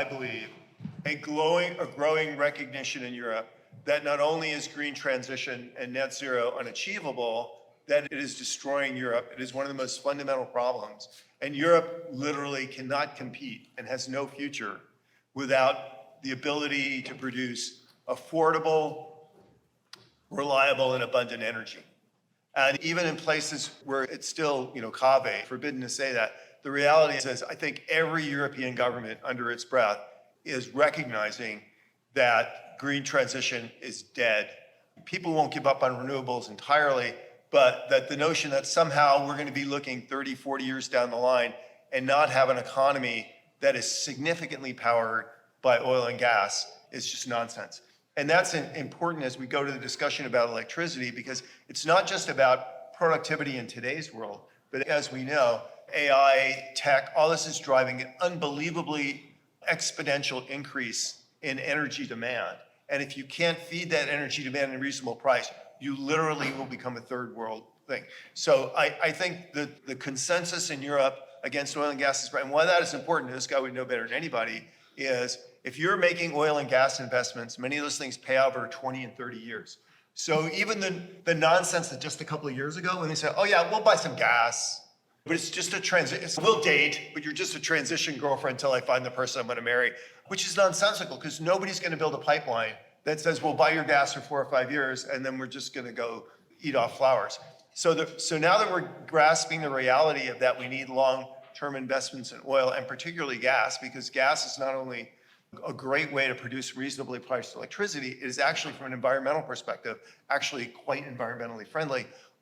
I believe, a growing recognition in Europe that not only is green transition and net zero unachievable, that it is destroying Europe. It is one of the most fundamental problems. And Europe literally cannot compete and has no future without the ability to produce affordable, reliable, and abundant energy. And even in places where it's still, cave, forbidden to say that, the reality is I think every European government under its breath is recognizing that green transition is dead. People won't give up on renewables entirely, but that the notion that somehow we're going to be looking 30, 40 years down the line and not have an economy that is significantly powered by oil and gas is just nonsense. And that's important as we go to the discussion about electricity, because it's not just about productivity in today's world, but as we know, AI, tech, all this is driving an unbelievably exponential increase in energy demand. And if you can't feed that energy demand at a reasonable price, you literally will become a third world thing. So I think that the consensus in Europe against oil and gas is right. And why that is important, this guy would know better than anybody, is if you're making oil and gas investments, many of those things pay out over 20 and 30 years. So even the nonsense that just a couple of years ago when they said, oh yeah, we'll buy some gas, but it's just a transition, we'll date, but you're just a transition girlfriend until I find the person I'm gonna marry, which is nonsensical because nobody's gonna build a pipeline that says we'll buy your gas for 4 or 5 years and then we're just gonna go eat off flowers. So now that we're grasping the reality of that, we need long-term investments in oil and particularly gas, because gas is not only a great way to produce reasonably priced electricity, it is actually, from an environmental perspective, actually quite environmentally friendly.